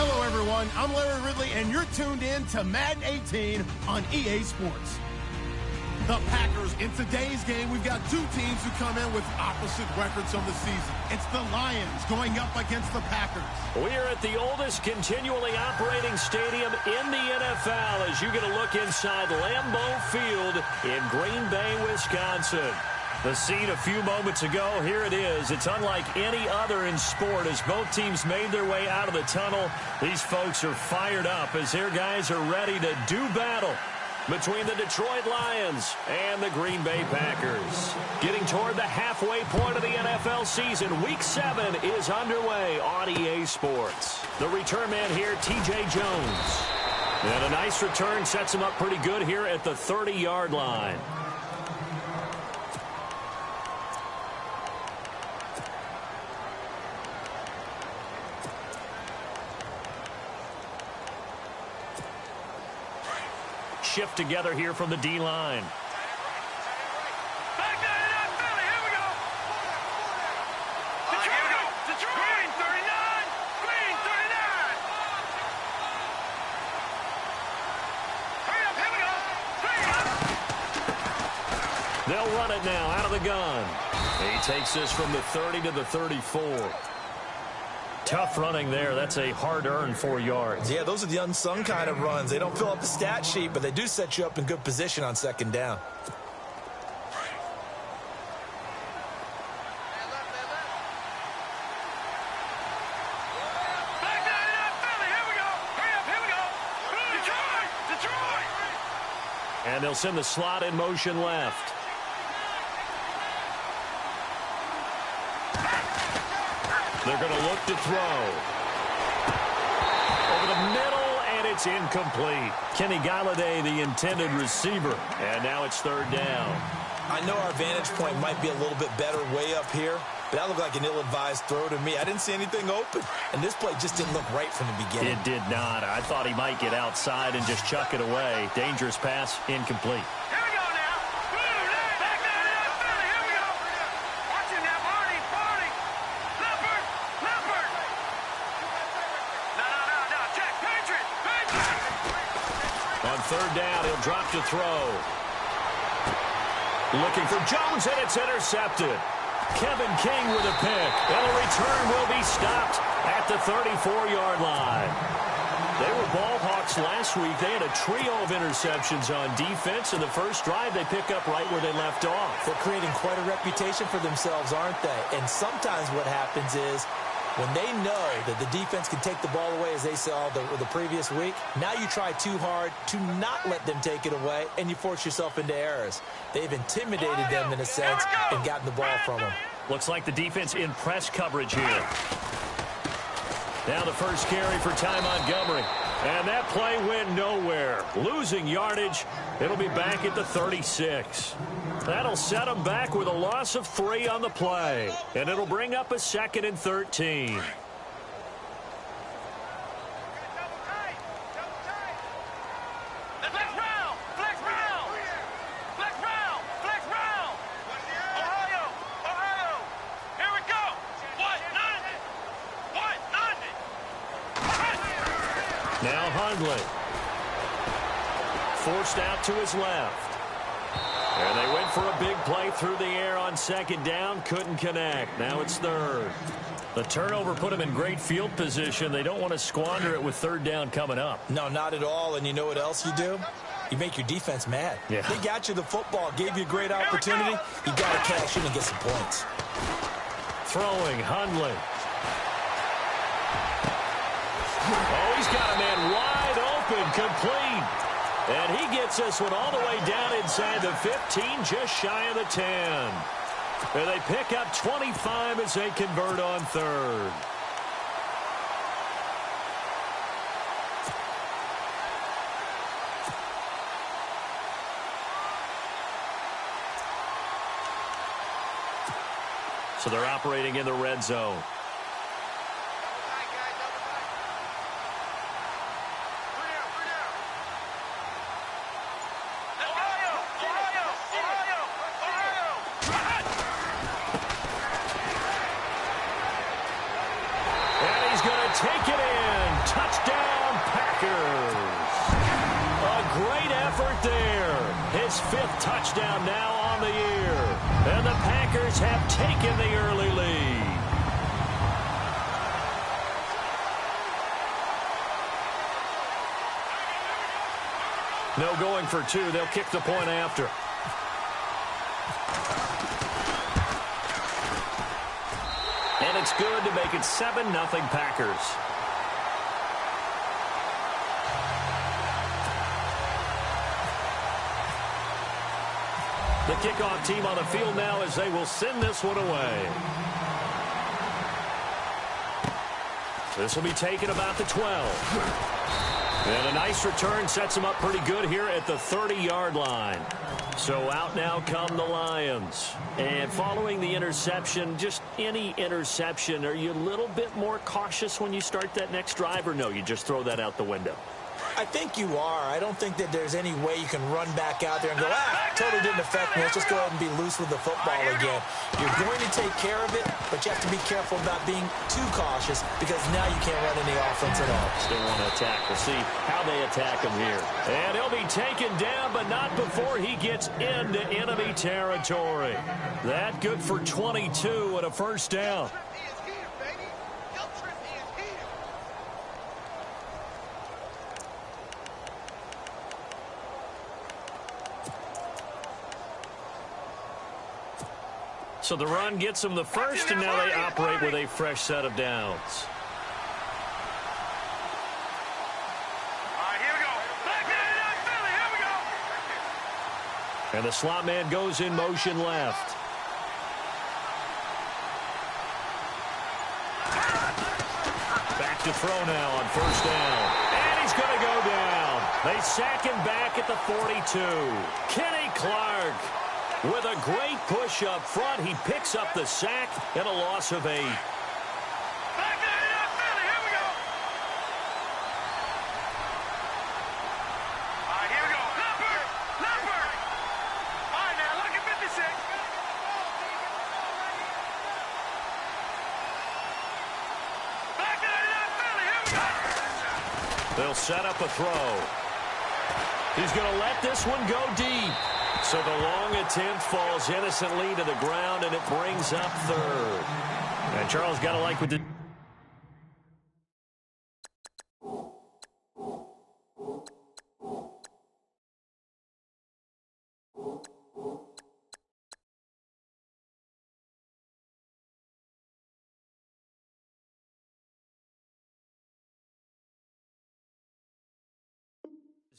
Hello, everyone. I'm Larry Ridley, and you're tuned in to Madden 18 on EA Sports. The Packers, in today's game, we've got two teams who come in with opposite records on the season. It's the Lions going up against the Packers. We are at the oldest continually operating stadium in the NFL as you get a look inside Lambeau Field in Green Bay, Wisconsin. The scene a few moments ago, here it is. It's unlike any other in sport as both teams made their way out of the tunnel. These folks are fired up as their guys are ready to do battle between the Detroit Lions and the Green Bay Packers. Getting toward the halfway point of the NFL season, Week 7 is underway on EA Sports. The return man here, T.J. Jones. And a nice return sets him up pretty good here at the 30-yard line. Shift together here from the D-line. Back there in that Philly. Here we go. Detroit. Detroit. Green 39. Green 39. Hurry up. Here we go. Green. They'll run it now out of the gun. He takes this from the 30 to the 34. Tough running there. That's a hard-earned 4 yards. Yeah, those are the unsung kind of runs. They don't fill up the stat sheet, but they do set you up in good position on second down. Back there in that Philly. Here we go. Hurry up. Here we go. Detroit. Detroit. And they'll send the slot in motion left. They're going to look to throw. Over the middle, and it's incomplete. Kenny Galladay, the intended receiver. And now it's third down. I know our vantage point might be a little bit better way up here, but that looked like an ill-advised throw to me. I didn't see anything open, and this play just didn't look right from the beginning. It did not. I thought he might get outside and just chuck it away. Dangerous pass, incomplete. Here we go now. Back there in that Philly. Here we go. Watch him now. Barney. Leopard. No. Check. Patriot. On third down, he'll drop to throw. Looking for Jones, and it's intercepted. Kevin King with a pick, and the return will be stopped at the 34-yard line. They were ball hawks last week. They had a trio of interceptions on defense, and the first drive they pick up right where they left off. They're creating quite a reputation for themselves, aren't they? And sometimes what happens is when they know that the defense can take the ball away, as they saw the previous week, now you try too hard to not let them take it away, and you force yourself into errors. They've intimidated them in a sense and gotten the ball from them. Looks like the defense in press coverage here. Now the first carry for Ty Montgomery. And that play went nowhere. Losing yardage. It'll be back at the 36. That'll set them back with a loss of 3 on the play. And it'll bring up a 2nd and 13. Ohio. Here we go. What? Now Hundley. Forced out to his left. And they went for a big play through the air on second down. Couldn't connect. Now it's third. The turnover put them in great field position. They don't want to squander it with third down coming up. No, not at all. And you know what else you do? You make your defense mad. Yeah. They got you the football, gave you a great opportunity. You got to cash in and get some points. Throwing, Hundley. Oh, he's got a man wide open, complete. And he gets this one all the way down inside the 15, just shy of the 10. And they pick up 25 as they convert on third. So they're operating in the red zone. touchdown now on the year. And the Packers have taken the early lead. No going for two. They'll kick the point after. And it's good to make it 7-0 Packers. The kickoff team on the field now as they will send this one away. This will be taken about the 12. And a nice return sets them up pretty good here at the 30-yard line. So out now come the Lions. And following the interception, just any interception, are you a little bit more cautious when you start that next drive, or no, you just throw that out the window? I think you are. I don't think that there's any way you can run back out there and go, totally didn't affect me. Let's just go ahead and be loose with the football again. You're going to take care of it, but you have to be careful about being too cautious because now you can't run any offense at all. Still want to attack. We'll see how they attack him here. And he'll be taken down, but not before he gets into enemy territory. That good for 22 and a first down. So the run gets them the first, and now they operate with a fresh set of downs. All right, here we go. Back down, Philly, here we go. And the slot man goes in motion left. Back to throw now on first down. And he's going to go down. They sack him back at the 42. Kenny Clark. With a great push up front, he picks up the sack and a loss of 8. Back down, Philly, here we go. All right, here we go. Leopard. All right, now look at 56. Back down, Philly, here we go. They'll set up a throw. He's going to let this one go deep. So the long attempt falls innocently to the ground, and it brings up third. And Charles got to like with the...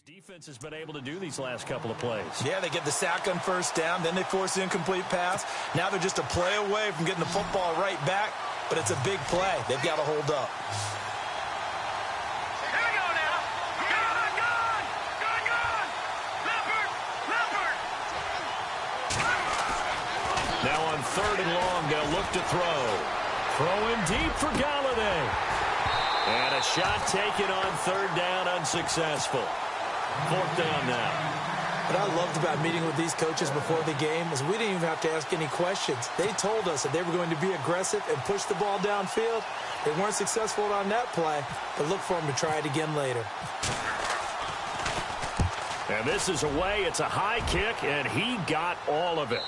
Defense has been able to do these last couple of plays. Yeah, they get the sack on first down, then they force the incomplete pass. Now they're just a play away from getting the football right back, but it's a big play. They've got to hold up. Here we go now. Gone. Leopard. Now on third and long, they'll look to throw. Throw in deep for Galladay. And a shot taken on third down, unsuccessful. Fourth down now. What I loved about meeting with these coaches before the game is we didn't even have to ask any questions. They told us that they were going to be aggressive and push the ball downfield. They weren't successful on that play, but look for them to try it again later. And this is away. It's a high kick, and he got all of it.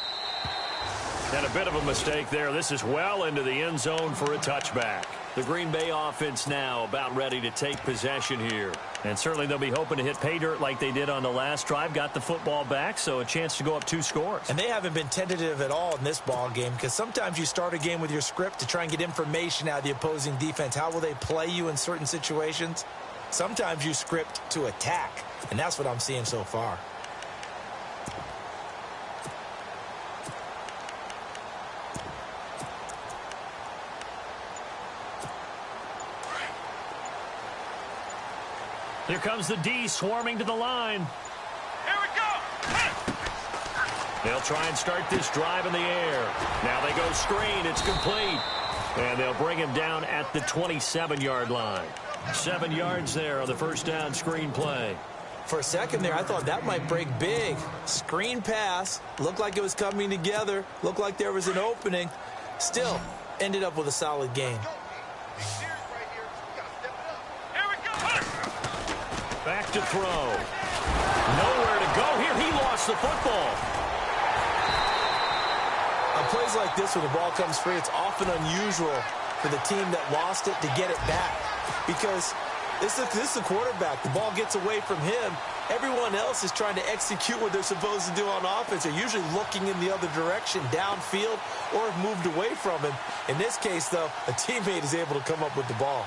And a bit of a mistake there. This is well into the end zone for a touchback. The Green Bay offense now about ready to take possession here. And certainly they'll be hoping to hit pay dirt like they did on the last drive. Got the football back, so a chance to go up 2 scores. And they haven't been tentative at all in this ball game because sometimes you start a game with your script to try and get information out of the opposing defense. How will they play you in certain situations? Sometimes you script to attack, and that's what I'm seeing so far. Here comes the D swarming to the line. Here we go. They'll try and start this drive in the air. Now they go screen. It's complete. And they'll bring him down at the 27-yard line. 7 yards there on the first down screen play. For a second there, I thought that might break big. Screen pass. Looked like it was coming together. Looked like there was an opening. Still, ended up with a solid game. Back to throw. Nowhere to go here. He lost the football. plays like this when the ball comes free, it's often unusual for the team that lost it to get it back. Because this is the quarterback. The ball gets away from him. Everyone else is trying to execute what they're supposed to do on offense. They're usually looking in the other direction, downfield, or have moved away from him. In this case, though, a teammate is able to come up with the ball.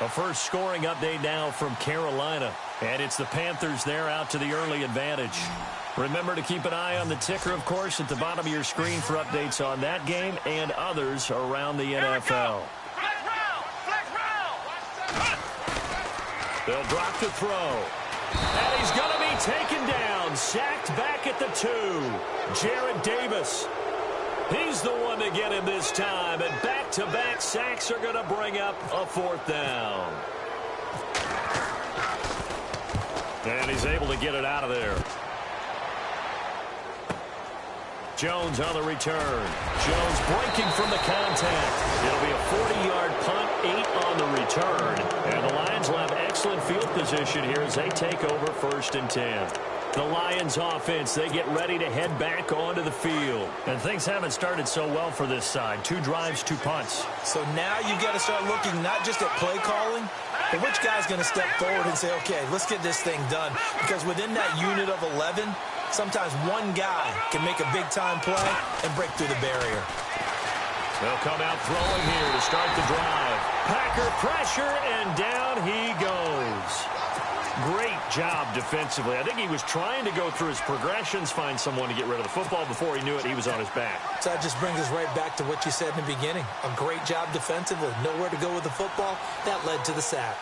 A first scoring update now from Carolina. And it's the Panthers there out to the early advantage. Remember to keep an eye on the ticker, of course, at the bottom of your screen for updates on that game and others around the NFL. They'll drop to throw. And he's going to be taken down. Sacked back at the 2. Jarrad Davis. He's the one to get him this time. And back-to-back sacks are going to bring up a 4th down. And he's able to get it out of there. Jones on the return. Jones breaking from the contact. It'll be a 40-yard punt, 8 on the return. And the Lions will have excellent field position here as they take over 1st and 10. The Lions offense, they get ready to head back onto the field. And things haven't started so well for this side. 2 drives, 2 punts. So now you've got to start looking not just at play calling, but which guy's going to step forward and say, okay, let's get this thing done. Because within that unit of 11, sometimes one guy can make a big-time play and break through the barrier. They'll come out throwing here to start the drive. Packer pressure, and down he goes. Great job defensively. I think he was trying to go through his progressions, find someone to get rid of the football. Before he knew it, he was on his back. So that just brings us right back to what you said in the beginning. A great job defensively. Nowhere to go with the football. That led to the sack.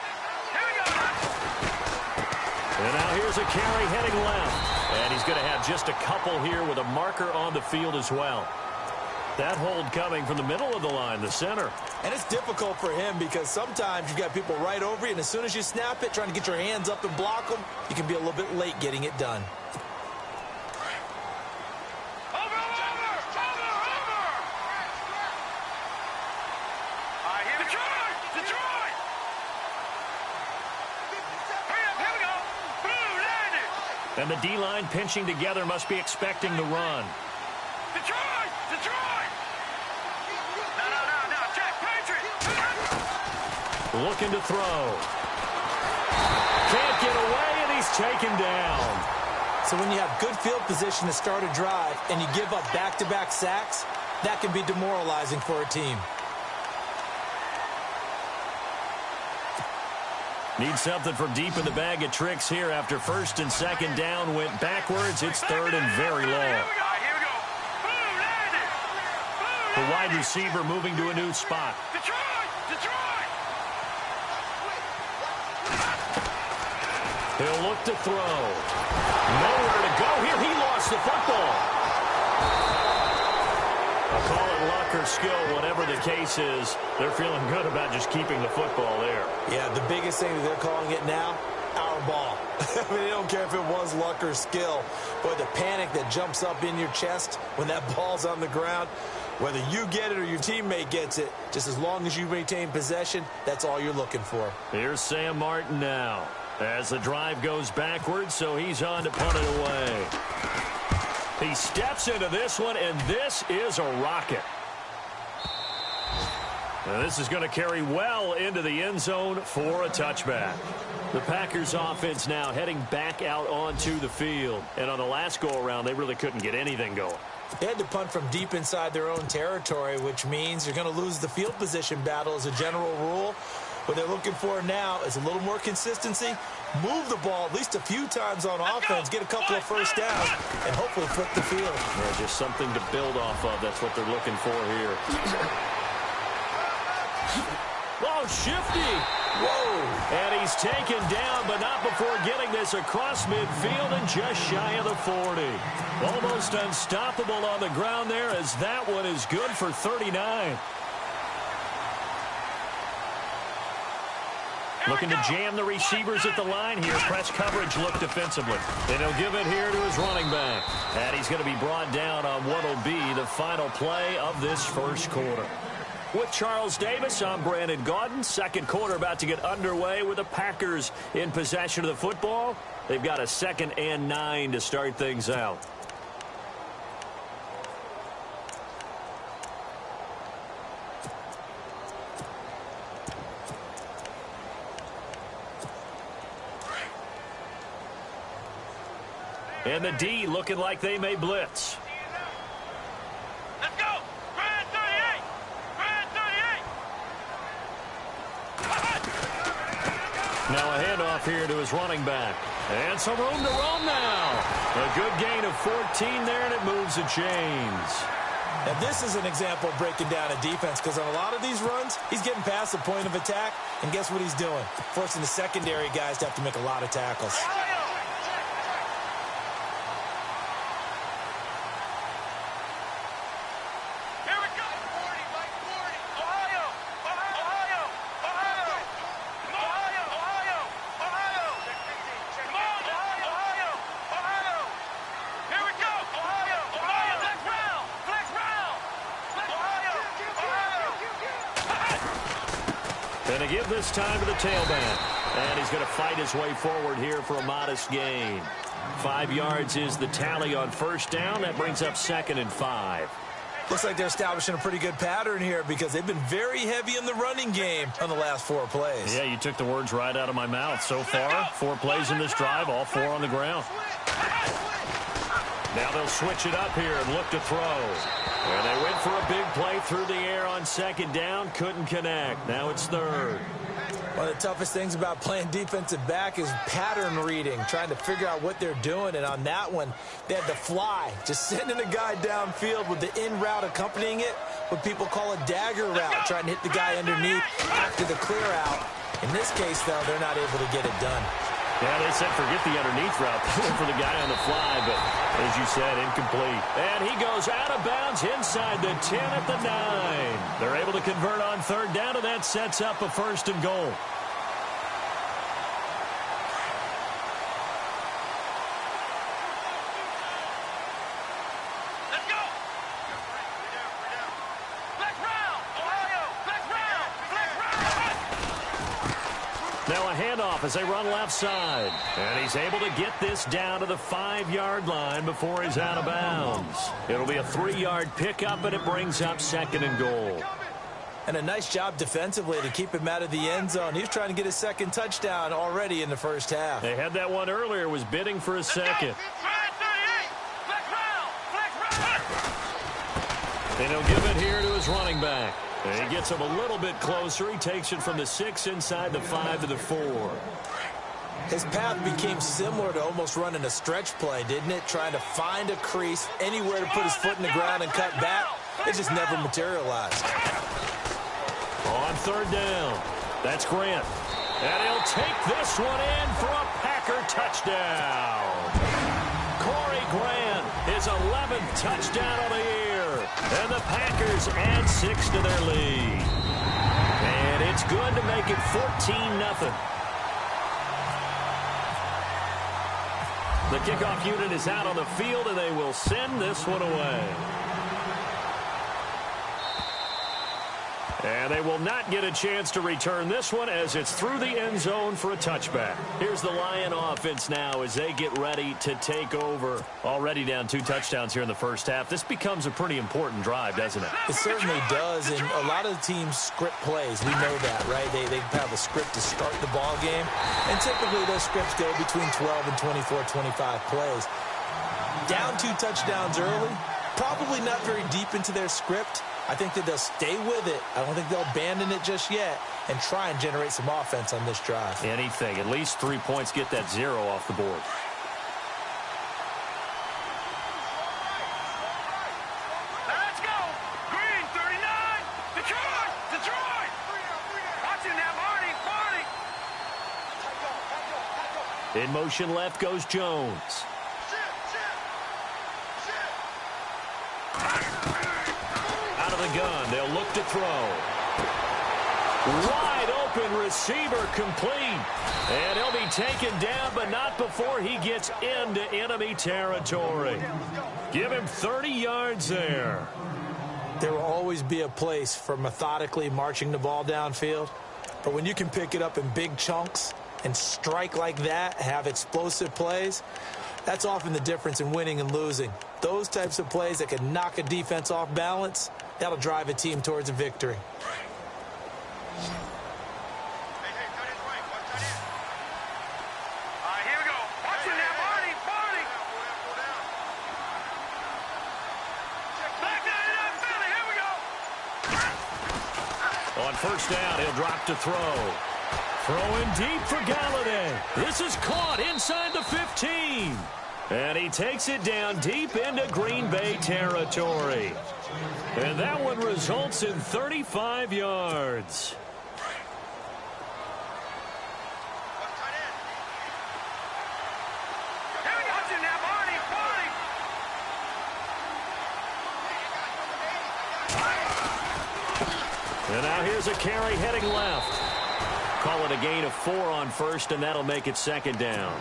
And now here's a carry heading left. And he's going to have just a couple here with a marker on the field as well. That hold coming from the middle of the line, the center. And it's difficult for him because sometimes you've got people right over you, and as soon as you snap it, trying to get your hands up and block them, you can be a little bit late getting it done. And the D-line pinching together must be expecting the run. Looking to throw. Can't get away, and he's taken down. So when you have good field position to start a drive and you give up back-to-back sacks, that can be demoralizing for a team. Need something from deep in the bag of tricks here after 1st and 2nd down went backwards. It's 3rd and very long. The wide receiver moving to a new spot. He'll look to throw. Nowhere to go here. He lost the football. I'll call it luck or skill, whatever the case is. They're feeling good about just keeping the football there. Yeah, the biggest thing that they're calling it now, our ball. I mean, they don't care if it was luck or skill. But the panic that jumps up in your chest when that ball's on the ground, whether you get it or your teammate gets it, just as long as you maintain possession, that's all you're looking for. Here's Sam Martin now. As the drive goes backwards, so he's on to punt it away. He steps into this one, and this is a rocket. Now this is going to carry well into the end zone for a touchback. The Packers offense now heading back out onto the field. And on the last go-around, they really couldn't get anything going. They had to punt from deep inside their own territory, which means you're going to lose the field position battle as a general rule. What they're looking for now is a little more consistency, move the ball at least a few times on offense, get a couple of first downs, and hopefully flip the field. Yeah, just something to build off of. That's what they're looking for here. Oh, shifty. Whoa. And he's taken down, but not before getting this across midfield and just shy of the 40. Almost unstoppable on the ground there, as that one is good for 39. Looking to jam the receivers at the line here. Press coverage look defensively. And he'll give it here to his running back. And he's going to be brought down on what will be the final play of this first quarter. With Charles Davis, I'm Brandon Gaudin. Second quarter about to get underway with the Packers in possession of the football. They've got a 2nd and 9 to start things out. And the D looking like they may blitz. Let's go. Grand 38. Grand 38. Now a handoff here to his running back. And some room to run now. A good gain of 14 there, and it moves the chains. Now, this is an example of breaking down a defense, because on a lot of these runs, he's getting past the point of attack, and guess what he's doing? Forcing the secondary guys to have to make a lot of tackles. Going to give this time to the tailback. And he's going to fight his way forward here for a modest gain. 5 yards is the tally on first down. That brings up 2nd and 5. Looks like they're establishing a pretty good pattern here, because they've been very heavy in the running game on the last 4 plays. Yeah, you took the words right out of my mouth. So far, 4 plays in this drive, all 4 on the ground. Now they'll switch it up here and look to throw. And they went for a big play through the air on 2nd down. Couldn't connect. Now it's 3rd. One of the toughest things about playing defensive back is pattern reading, trying to figure out what they're doing. And on that one, they had to fly, just sending a guy downfield with the in route accompanying it, what people call a dagger route, trying to hit the guy underneath after the clear out. In this case, though, they're not able to get it done. Yeah, they said forget the underneath route. They went for the guy on the fly, but as you said, incomplete. And he goes out of bounds inside the 10 at the 9. They're able to convert on 3rd down, and that sets up a 1st and goal. Now a handoff as they run left side. And he's able to get this down to the 5-yard line before he's out of bounds. It'll be a 3-yard pickup, and it brings up 2nd and goal. And a nice job defensively to keep him out of the end zone. He was trying to get his 2nd touchdown already in the first half. They had that one earlier, was bidding for a 2nd. And he'll give it here to his running back. And he gets him a little bit closer. He takes it from the 6 inside the 5 to the 4. His path became similar to almost running a stretch play, didn't it? Trying to find a crease, anywhere to put his foot in the ground and cut back. It just never materialized. On 3rd down, that's Grant. And he'll take this one in for a Packer touchdown. Corey Grant, his 11th touchdown of the year. And the Packers add 6 to their lead. And it's good to make it 14-0. The kickoff unit is out on the field, and they will send this one away. And they will not get a chance to return this one as it's through the end zone for a touchback. Here's the Lion offense now as they get ready to take over. Already down 2 touchdowns here in the first half. This becomes a pretty important drive, doesn't it? It certainly does, and a lot of teams script plays. We know that, right? They have a script to start the ball game, and typically those scripts go between 12 and 24, 25 plays. Down 2 touchdowns early, probably not very deep into their script. I think that they'll stay with it. I don't think they'll abandon it just yet and try and generate some offense on this drive. Anything. At least 3 points, get that 0 off the board. Let's go. Green 39. Detroit. Detroit. Watch it now, Marty. In motion left goes Jones. Out of the gun, they'll look to throw. Wide open receiver complete. And he'll be taken down, but not before he gets into enemy territory. Give him 30 yards there. There will always be a place for methodically marching the ball downfield. But when you can pick it up in big chunks and strike like that, have explosive plays, that's often the difference in winning and losing. Those types of plays that can knock a defense off balance, that'll drive a team towards a victory. Here we go. Watch it now, Marty. first down, he'll drop to throw. Throwing deep for Galladay. This is caught inside the 15. And he takes it down deep into Green Bay territory. And that one results in 35 yards. And now here's a carry heading left. Call it a gain of 4 on first, and that'll make it second down.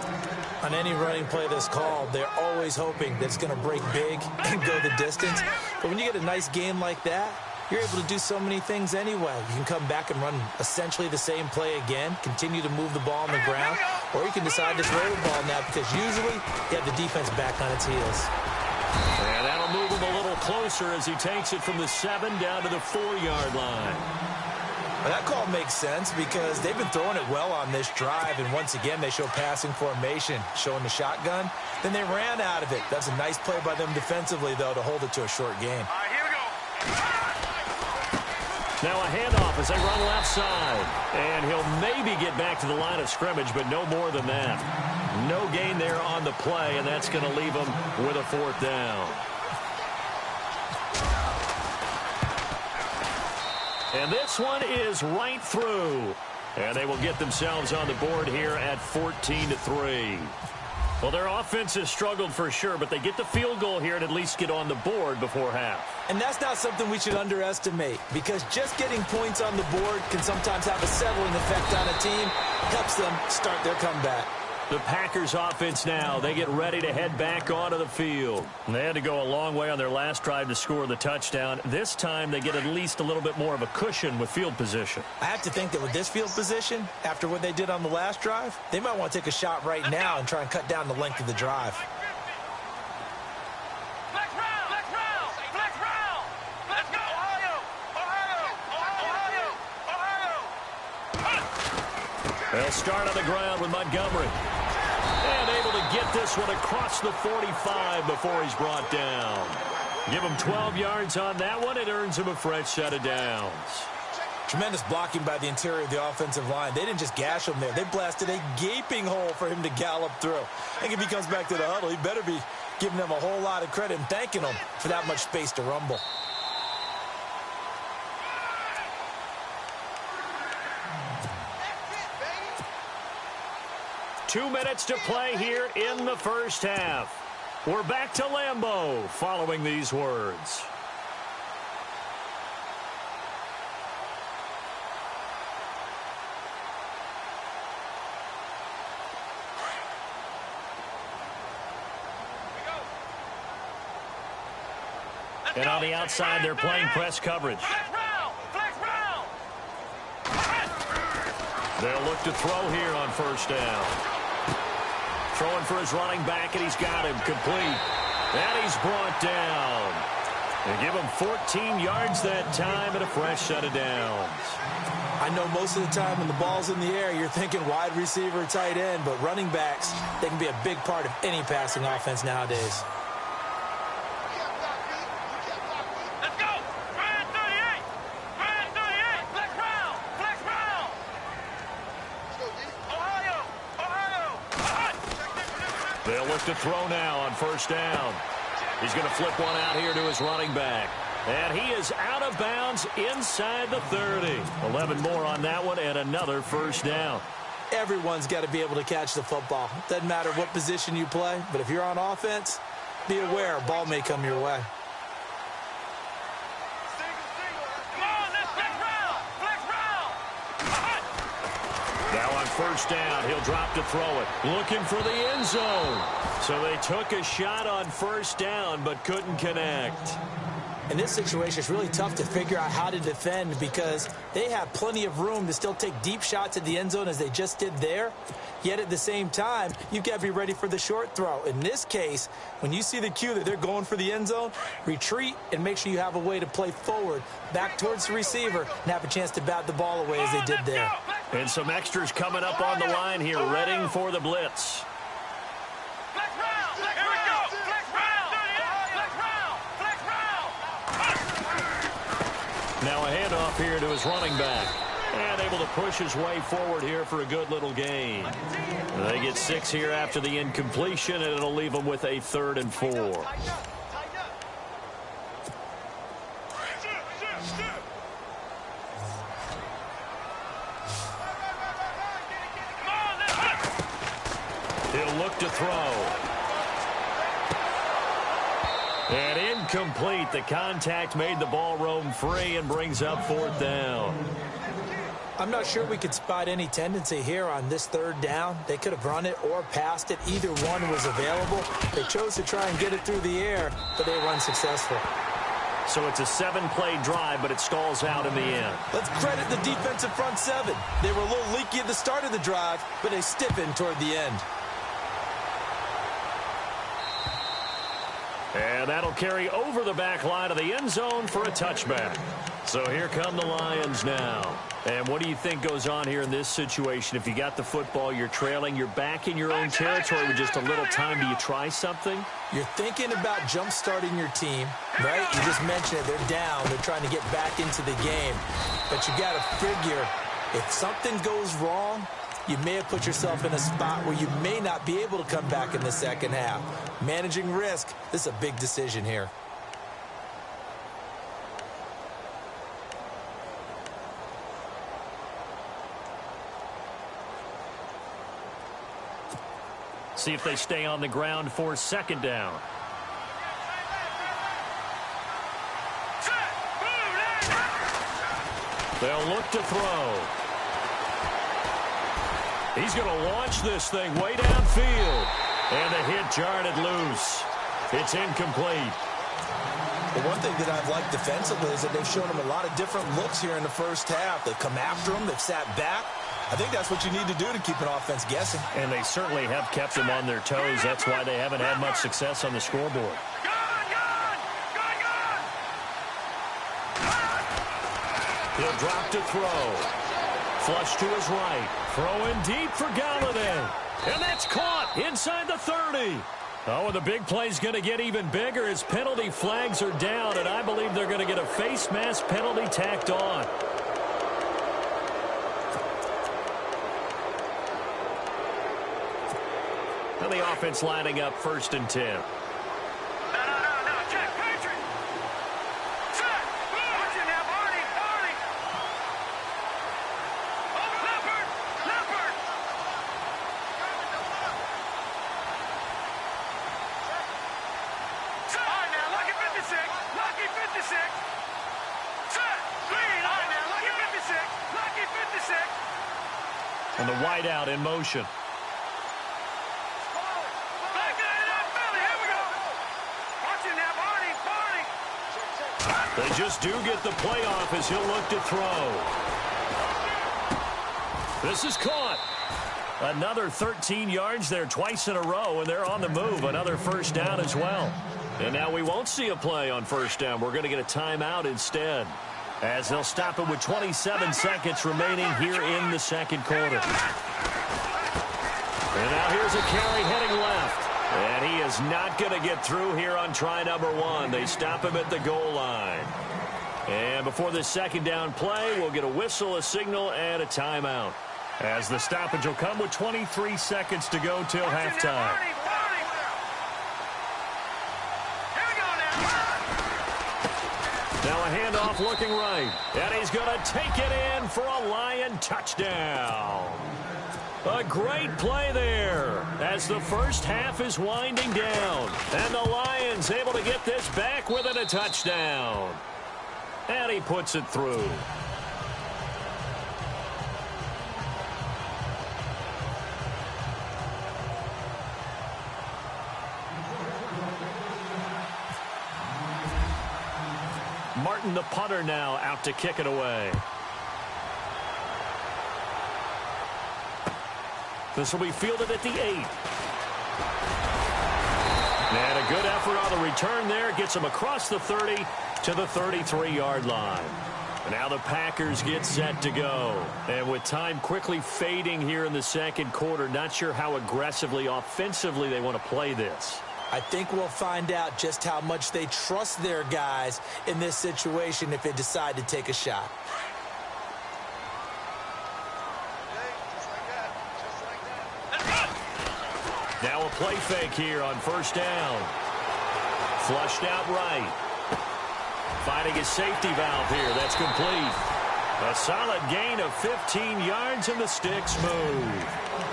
On any running play that's called, they're always hoping that it's going to break big and go the distance. But when you get a nice game like that, you're able to do so many things anyway. You can come back and run essentially the same play again, continue to move the ball on the ground, or you can decide to throw the ball now because usually you have the defense back on its heels. And that'll move him a little closer as he takes it from the 7 down to the 4-yard line. Well, that call makes sense because they've been throwing it well on this drive, and once again they show passing formation, showing the shotgun. Then they ran out of it. That's a nice play by them defensively, though, to hold it to a short game. All right, here we go. Now a handoff as they run left side. And he'll maybe get back to the line of scrimmage, but no more than that. No gain there on the play, and that's going to leave him with a 4th down. And this one is right through. And they will get themselves on the board here at 14-3. Well, their offense has struggled for sure, but they get the field goal here and at least get on the board before half. And that's not something we should underestimate because just getting points on the board can sometimes have a settling effect on a team. Helps them start their comeback. The Packers offense now, they get ready to head back onto the field. And they had to go a long way on their last drive to score the touchdown. This time they get at least a little bit more of a cushion with field position. I have to think that with this field position, after what they did on the last drive, they might want to take a shot right now and try and cut down the length of the drive. Flex round, flex round, flex round. Let's go, Ohio, Ohio, Ohio, Ohio. They'll start on the ground with Montgomery. And able to get this one across the 45 before he's brought down. Give him 12 yards on that one. It earns him a fresh set of downs. Tremendous blocking by the interior of the offensive line. They didn't just gash him there. They blasted a gaping hole for him to gallop through. I think if he comes back to the huddle, he better be giving them a whole lot of credit and thanking them for that much space to rumble. Two minutes to play here in the first half. We're back to Lambeau following these words. And on the outside, they're playing press coverage. They'll look to throw here on first down. Throwing for his running back, and he's got him complete. And he's brought down. They give him 14 yards that time and a fresh set of downs. I know most of the time when the ball's in the air, you're thinking wide receiver, tight end, but running backs, they can be a big part of any passing offense nowadays. They'll look to throw now on first down. He's going to flip one out here to his running back. And he is out of bounds inside the 30. 11 more on that one and another first down. Everyone's got to be able to catch the football. Doesn't matter what position you play, but if you're on offense, be aware a ball may come your way. Now on first down, he'll drop to throw it. Looking for the end zone. So they took a shot on first down, but couldn't connect. In this situation, it's really tough to figure out how to defend because they have plenty of room to still take deep shots at the end zone as they just did there. Yet at the same time, you've got to be ready for the short throw. In this case, when you see the cue that they're going for the end zone, retreat and make sure you have a way to play forward, back towards the receiver, and have a chance to bat the ball away as they did there. And some extras coming up on the line here, readying for the blitz. Now a handoff here to his running back. And able to push his way forward here for a good little gain. They get 6 here after the incompletion, and it'll leave them with a 3rd and 4. He'll look to throw. And incomplete. The contact made the ball roam free and brings up 4th down. I'm not sure we could spot any tendency here on this 3rd down. They could have run it or passed it. Either one was available. They chose to try and get it through the air, but they were unsuccessful. So it's a 7-play drive, but it stalls out in the end. Let's credit the defensive front 7. They were a little leaky at the start of the drive, but they stiffened toward the end. And that'll carry over the back line of the end zone for a touchback. So here come the Lions now. And what do you think goes on here in this situation? If you got the football, you're trailing, you're back in your own territory with just a little time. Do you try something? You're thinking about jump-starting your team, right? You just mentioned it. They're down. They're trying to get back into the game. But you got to figure if something goes wrong, you may have put yourself in a spot where you may not be able to come back in the second half. Managing risk, this is a big decision here. See if they stay on the ground for 2nd down. They'll look to throw. He's going to launch this thing way downfield. And the hit jarred it loose. It's incomplete. Well, one thing that I've liked defensively is that they've shown him a lot of different looks here in the first half. They've come after him. They've sat back. I think that's what you need to do to keep an offense guessing. And they certainly have kept them on their toes. That's why they haven't had much success on the scoreboard. He'll drop to throw. Flush to his right. Throwing deep for Galladay. And that's caught inside the 30. Oh, and the big play's going to get even bigger as penalty flags are down, and I believe they're going to get a face mask penalty tacked on. And the offense lining up 1st and 10. And the wideout in motion. They just do get the playoff as he'll look to throw. This is caught. Another 13 yards there twice in a row, and they're on the move. Another 1st down as well. And now we won't see a play on 1st down. We're going to get a timeout instead, as they'll stop it with 27 seconds remaining here in the 2nd quarter. And now here's a carry heading left. And he is not going to get through here on try number 1. They stop him at the goal line. And before this 2nd down play, we'll get a whistle, a signal, and a timeout, as the stoppage will come with 23 seconds to go till halftime. Now a handoff looking right. And he's going to take it in for a Lion touchdown. A great play there as the first half is winding down. And the Lions able to get this back within a touchdown. And he puts it through. Martin, the punter, now out to kick it away. This will be fielded at the 8. And a good effort on the return there. Gets him across the 30 to the 33-yard line. And now the Packers get set to go. And with time quickly fading here in the 2nd quarter, not sure how aggressively, offensively they want to play this. I think we'll find out just how much they trust their guys in this situation if they decide to take a shot. Now a play fake here on first down. Flushed out right. Finding his safety valve here. That's complete. A solid gain of 15 yards and the sticks move.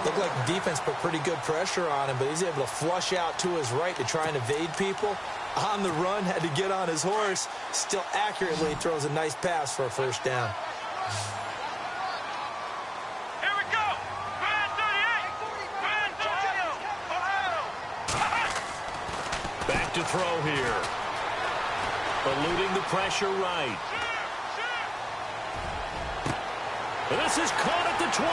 Looked like the defense put pretty good pressure on him, but he's able to flush out to his right to try and evade people. On the run, had to get on his horse. Still accurately throws a nice pass for a first down. Here we go. Man 38. Man Ohio. Back to throw here. Eluding the pressure right. And this is caught at the 20.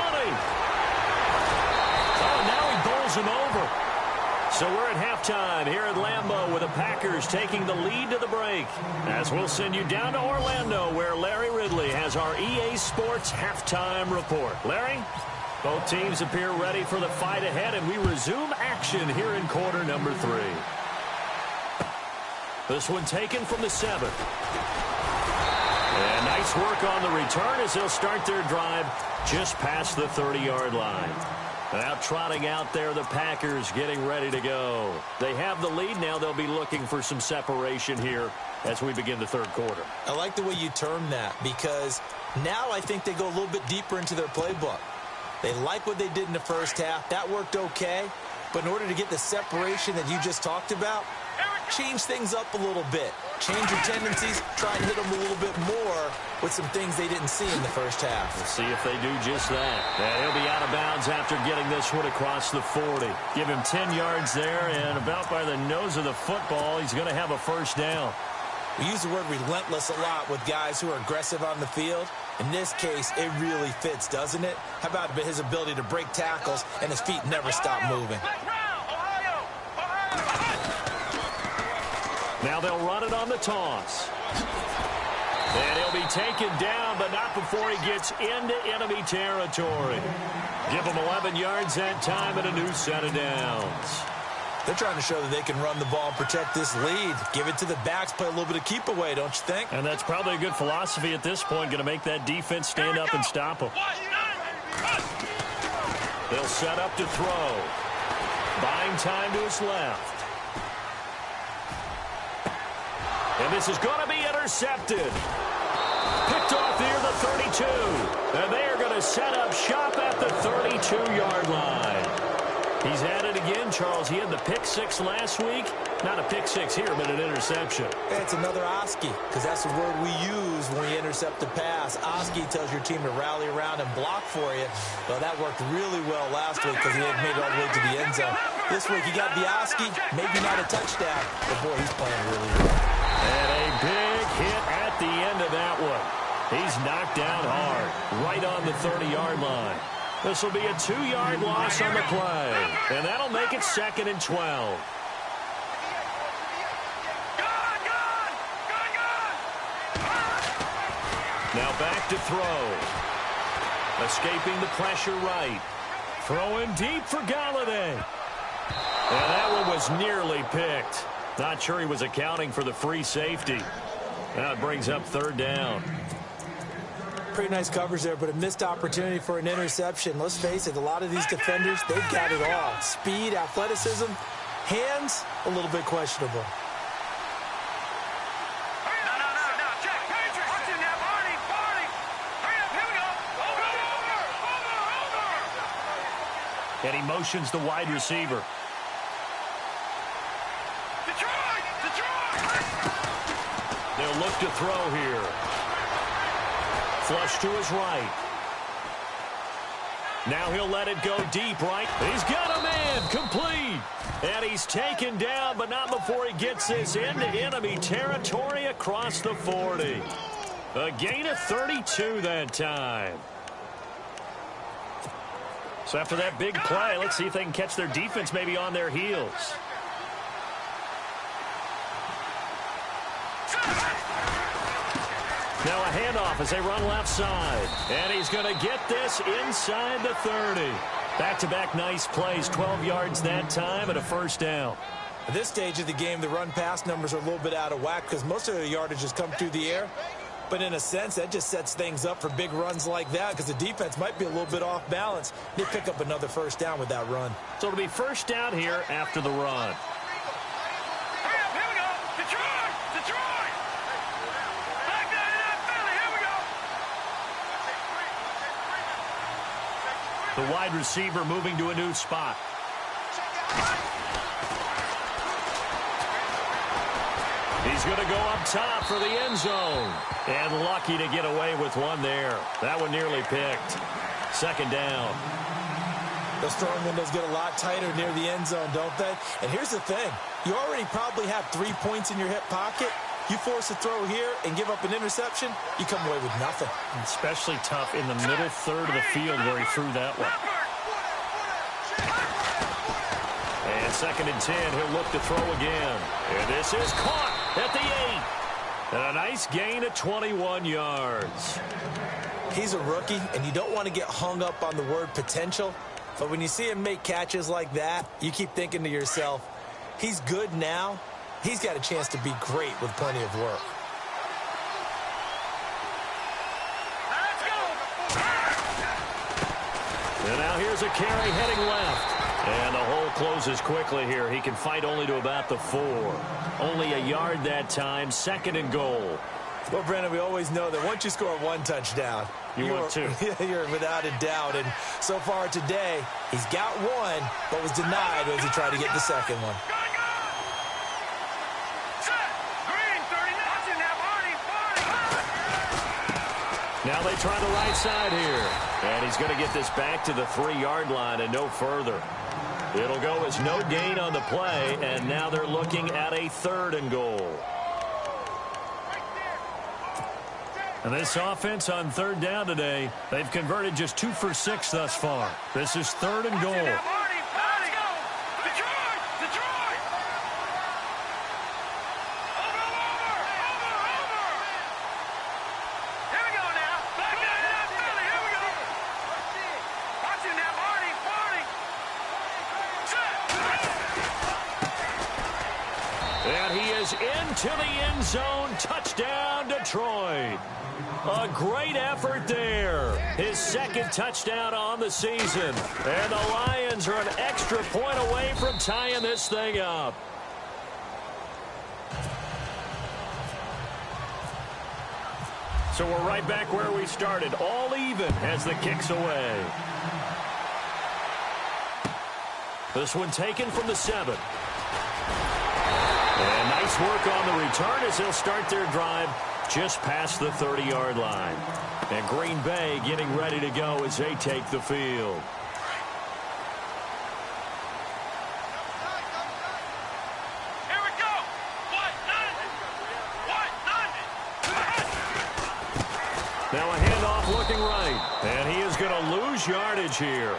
Oh, now he bowls him over. So we're at halftime here at Lambeau with the Packers taking the lead to the break. As we'll send you down to Orlando where Larry Ridley has our EA Sports halftime report. Larry, both teams appear ready for the fight ahead, and we resume action here in quarter number 3. This one taken from the 7th. And nice work on the return as they'll start their drive just past the 30-yard line. Now trotting out there, the Packers getting ready to go. They have the lead. Now they'll be looking for some separation here as we begin the third quarter. I like the way you term that because now I think they go a little bit deeper into their playbook. They like what they did in the first half. That worked okay. But in order to get the separation that you just talked about, change things up a little bit. Change your tendencies. Try and hit them a little bit more with some things they didn't see in the first half. We'll see if they do just that. And he'll be out of bounds after getting this one across the 40. Give him 10 yards there, and about by the nose of the football, he's going to have a first down. We use the word relentless a lot with guys who are aggressive on the field. In this case, it really fits, doesn't it? How about his ability to break tackles and his feet never stop moving? Now they'll run it on the toss. And he'll be taken down, but not before he gets into enemy territory. Give him 11 yards that time and a new set of downs. They're trying to show that they can run the ball and protect this lead. Give it to the backs, play a little bit of keep away, don't you think? And that's probably a good philosophy at this point, going to make that defense stand up and stop them. They'll set up to throw. Buying time to his left. And this is going to be intercepted. Picked off near the 32. And they are going to set up shop at the 32-yard line. He's at it again, Charles. He had the pick 6 last week. Not a pick 6 here, but an interception. It's another Oski, because that's the word we use when we intercept the pass. Oski tells your team to rally around and block for you. Well, that worked really well last week because he had made it all the way to the end zone. This week, he got the Oski, maybe not a touchdown, but boy, he's playing really well. And a big hit at the end of that one. He's knocked down hard, right on the 30-yard line. This will be a 2-yard loss on the play. And that'll make it 2nd and 12. Now back to throw. Escaping the pressure right. Throwing deep for Galladay. And that one was nearly picked. Not sure he was accounting for the free safety. Now it brings up 3rd down. Pretty nice coverage there, but a missed opportunity for an interception. Let's face it, a lot of these defenders, they've got it all. Speed, athleticism, hands, a little bit questionable. And he motions the wide receiver. They'll look to throw here. Flush to his right. Now he'll let it go deep right. He's got a man complete. And he's taken down, but not before he gets this into enemy territory across the 40. A gain of 32 that time. So after that big play, let's see if they can catch their defense maybe on their heels. Now a handoff as they run left side. And he's going to get this inside the 30. Back-to-back nice plays, 12 yards that time and a first down. At this stage of the game, the run-pass numbers are a little bit out of whack because most of the yardage has come through the air. But in a sense, that just sets things up for big runs like that because the defense might be a little bit off balance. They pick up another first down with that run. So it'll be first down here after the run. Hurry up, here we go. Detroit! Detroit! Back down in that Philly, here we go. The wide receiver moving to a new spot. He's going to go up top for the end zone. And lucky to get away with one there. That one nearly picked. Second down. Those throwing windows get a lot tighter near the end zone, don't they? And here's the thing. You already probably have 3 points in your hip pocket. You force a throw here and give up an interception, you come away with nothing. Especially tough in the middle third of the field where he threw that one. And 2nd and 10, he'll look to throw again. And this is caught at the 8. And a nice gain of 21 yards. He's a rookie, and you don't want to get hung up on the word potential. But when you see him make catches like that, you keep thinking to yourself, he's good now. He's got a chance to be great with plenty of work. Let's go. And now here's a carry heading left. And the hole closes quickly here. He can fight only to about the 4. Only a yard that time. 2nd and goal. Well, Brandon, we always know that once you score one touchdown, you're without a doubt. And so far today, he's got one, but was denied as he tried to get the second one. Now they try the right side here. And he's going to get this back to the 3-yard line and no further. It'll go as no gain on the play, and now they're looking at a 3rd and goal. And this offense on 3rd down today, they've converted just 2 for 6 thus far. This is 3rd and goal. And he is into the end zone. Touchdown, Detroit. A great effort there. His 2nd touchdown on the season. And the Lions are an extra point away from tying this thing up. So we're right back where we started. All even as the kick's away. This one taken from the 7. And nice work on the return as they'll start their drive just past the 30-yard line. And Green Bay getting ready to go as they take the field. Here we go. Now a handoff looking right. And he is going to lose yardage here.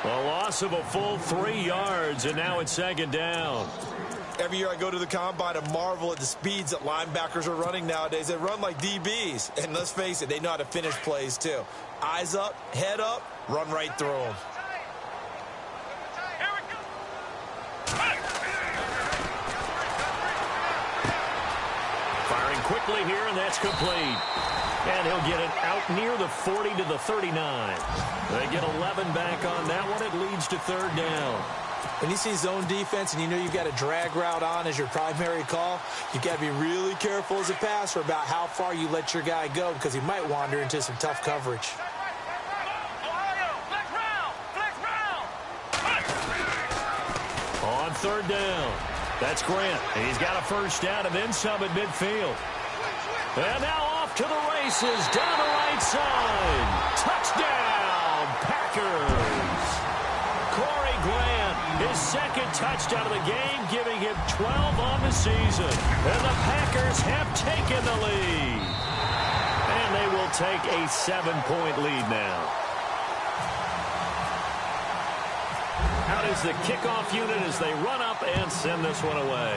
A loss of a full 3 yards, and now it's 2nd down. Every year I go to the combine and marvel at the speeds that linebackers are running nowadays. They run like DBs. And let's face it, they know how to finish plays too. Eyes up, head up, run right through them. Firing quickly here, and that's complete. And he'll get it out near the 40 to the 39. They get 11 back on that one. It leads to 3rd down. When you see zone defense and you know you've got a drag route on as your primary call, you've got to be really careful as a passer about how far you let your guy go because he might wander into some tough coverage. On 3rd down, that's Grant. He's got a first down and then some at midfield. And now off to the races down the right side. Touchdown, Packers. Corey Grant, his 2nd touchdown of the game, giving him 12 on the season. And the Packers have taken the lead. And they will take a 7-point lead now. Out is the kickoff unit as they run up and send this one away.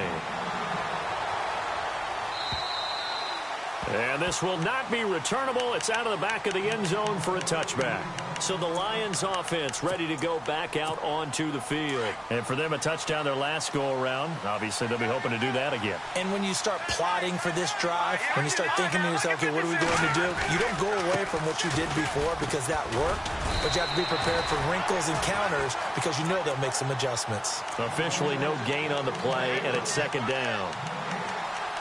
And this will not be returnable. It's out of the back of the end zone for a touchback. So the Lions offense ready to go back out onto the field. And for them, a touchdown their last go-around. Obviously, they'll be hoping to do that again. And when you start plotting for this drive, when you start thinking to yourself, okay, what are we going to do? You don't go away from what you did before because that worked, but you have to be prepared for wrinkles and counters because you know they'll make some adjustments. Officially no gain on the play, and it's second down.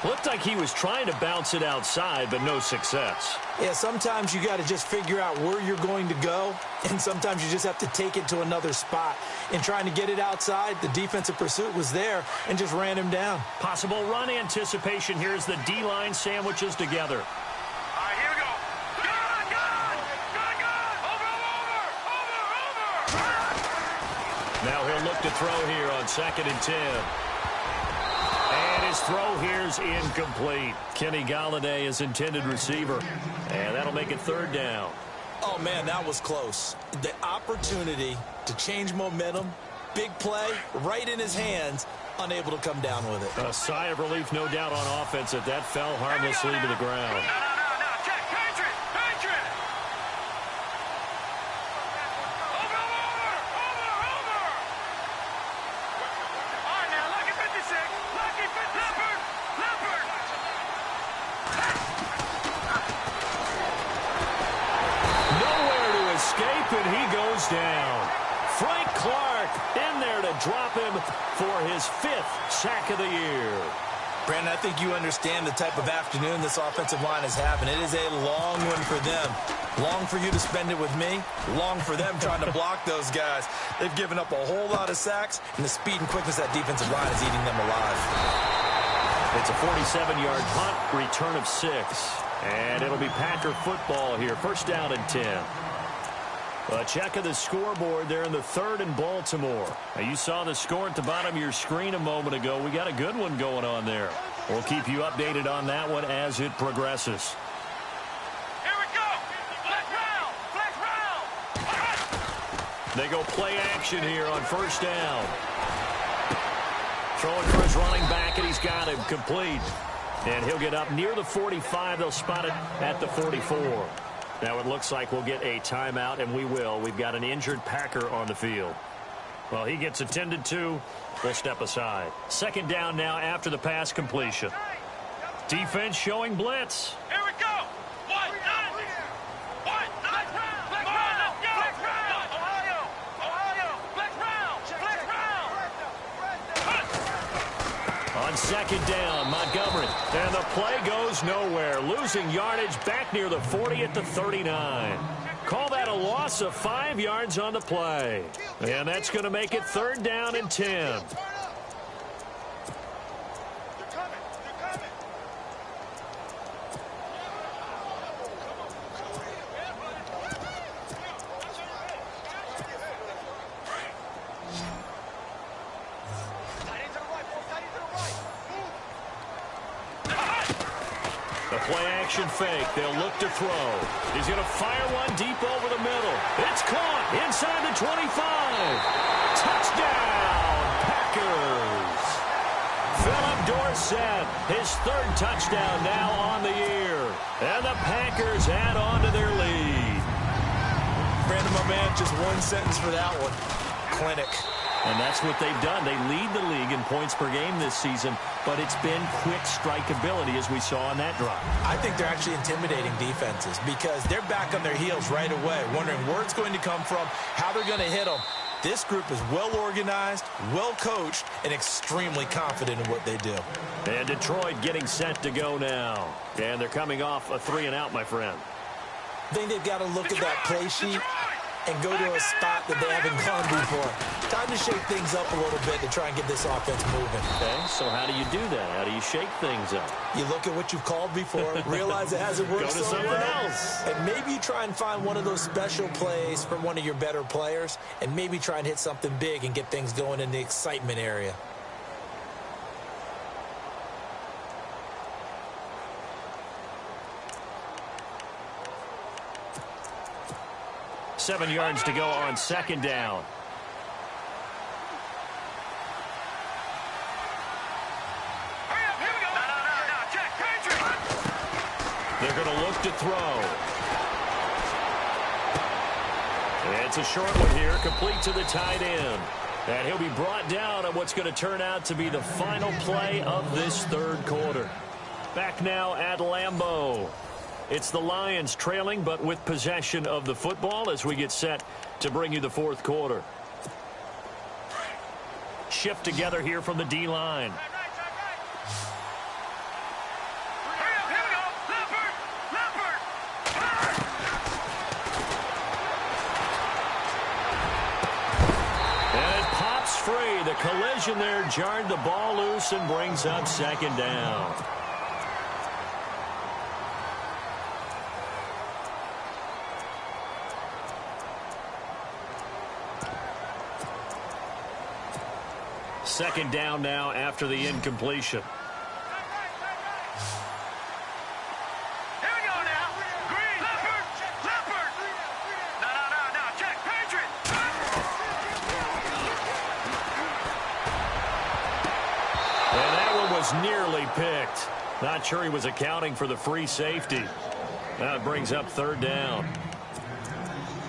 Looked like he was trying to bounce it outside, but no success. Yeah, sometimes you got to just figure out where you're going to go, and sometimes you just have to take it to another spot. In trying to get it outside, the defensive pursuit was there and just ran him down. Possible run anticipation here as the D-line sandwiches together. All right, here we go. Gun! Over! Now he'll look to throw here on 2nd and 10. And his throw here's incomplete. Kenny Golladay is intended receiver. And that'll make it 3rd down. Oh, man, that was close. The opportunity to change momentum, big play, right in his hands, unable to come down with it. A sigh of relief, no doubt, on offense that fell harmlessly to the ground. No. Check. Patriot! Over! All right, now, lucky 56. Lucky 56. Leopard! Nowhere to escape, and he goes down. Frank Clark in there to drop him for his 5th sack of the year. Brandon, I think you understand the type of afternoon this offensive line is having. It is a long one for them. Long for you to spend it with me. Long for them trying to block those guys. They've given up a whole lot of sacks, and the speed and quickness of that defensive line is eating them alive. It's a 47-yard punt, return of 6. And it'll be Packer football here. 1st down and 10. A check of the scoreboard there in the 3rd and Baltimore. Now, you saw the score at the bottom of your screen a moment ago. We got a good one going on there. We'll keep you updated on that one as it progresses. Here we go! Flex round! They go play action here on 1st down. Throwing for his running back, and he's got him complete. And he'll get up near the 45. They'll spot it at the 44. Now it looks like we'll get a timeout, and we will. We've got an injured Packer on the field. Well, he gets attended to. We'll step aside. 2nd down now after the pass completion. Defense showing blitz. Here we go! Flex round! On 2nd down, Montgomery. And the play goes nowhere. Losing yardage back near the 40 at the 39. Call that a loss of 5 yards on the play. And that's going to make it 3rd down and 10. Play-action fake. They'll look to throw. He's going to fire one deep over the middle. It's caught inside the 25. Touchdown, Packers. Philip Dorsett, his 3rd touchdown now on the year. And the Packers add on to their lead. Brandon, my man, just one sentence for that one. Clinic. And that's what they've done. They lead the league in points per game this season, but it's been quick strike ability as we saw on that drive. I think they're actually intimidating defenses because they're back on their heels right away, wondering where it's going to come from, how they're going to hit them. This group is well organized, well coached, and extremely confident in what they do. And Detroit getting set to go now. And they're coming off a 3-and-out, my friend. I think they've got to look at that play sheet and go to a spot that they haven't gone before. Time to shake things up a little bit to try and get this offense moving. Okay, so how do you do that? How do you shake things up? You look at what you've called before, realize it hasn't worked Go to so something well, else. and maybe you try and find one of those special plays from one of your better players, and maybe try and hit something big and get things going in the excitement area. 7 yards to go on 2nd down. They're going to look to throw. It's a short one here, complete to the tight end. And he'll be brought down on what's going to turn out to be the final play of this third quarter. Back now at Lambeau. It's the Lions trailing, but with possession of the football as we get set to bring you the fourth quarter. Shift together here from the D-line. Free. The collision there jarred the ball loose and brings up second down. Second down now after the incompletion. Nearly picked. Not sure he was accounting for the free safety. Now it brings up third down.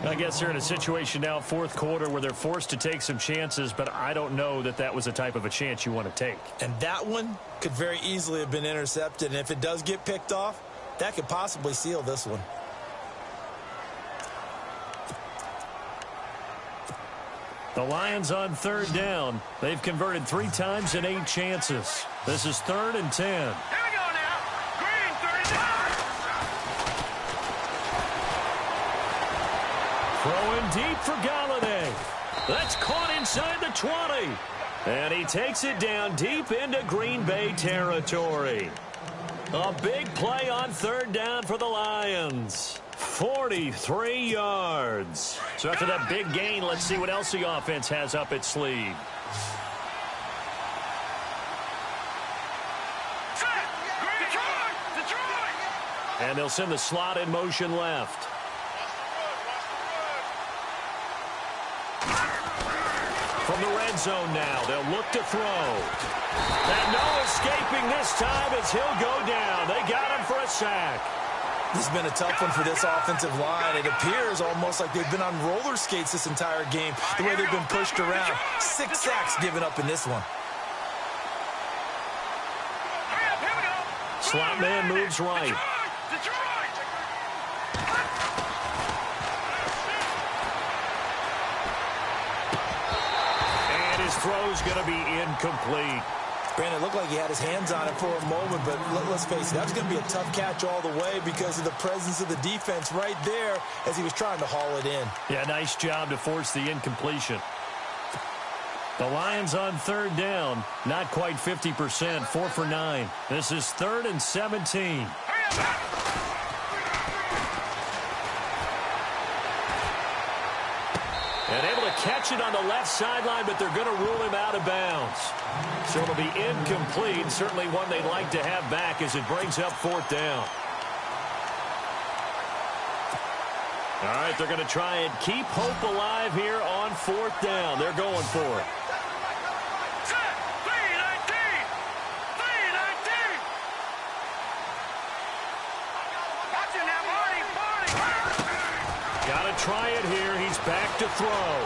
I guess they're in a situation now, fourth quarter, where they're forced to take some chances, but I don't know that that was the type of a chance you want to take. And that one could very easily have been intercepted, and if it does get picked off, that could possibly seal this one. The Lions on third down. They've converted 3 times in 8 chances. This is 3rd and 10. Here we go now. Green, 39. Throwing deep for Galladay. That's caught inside the 20. And he takes it down deep into Green Bay territory. A big play on third down for the Lions. 43 yards. So after that big gain, let's see what else the offense has up its sleeve. And they'll send the slot in motion left. From the red zone now, they'll look to throw. And no escaping this time as he'll go down. They got him for a sack. This has been a tough one for this offensive line. It appears almost like they've been on roller skates this entire game, the way they've been pushed around. 6 sacks given up in this one. Slot man moves right. And his throw's going to be incomplete. Brandon, it looked like he had his hands on it for a moment, but let's face it, that was going to be a tough catch all the way because of the presence of the defense right there as he was trying to haul it in. Yeah, nice job to force the incompletion. The Lions on third down, not quite 50%, 4 for 9. This is 3rd and 17. And able to catch it on the left sideline, but they're going to rule him out of bounds. So it'll be incomplete, certainly one they'd like to have back as it brings up 4th down. All right, they're going to try and keep hope alive here on 4th down. They're going for it. Try it here. He's back to throw.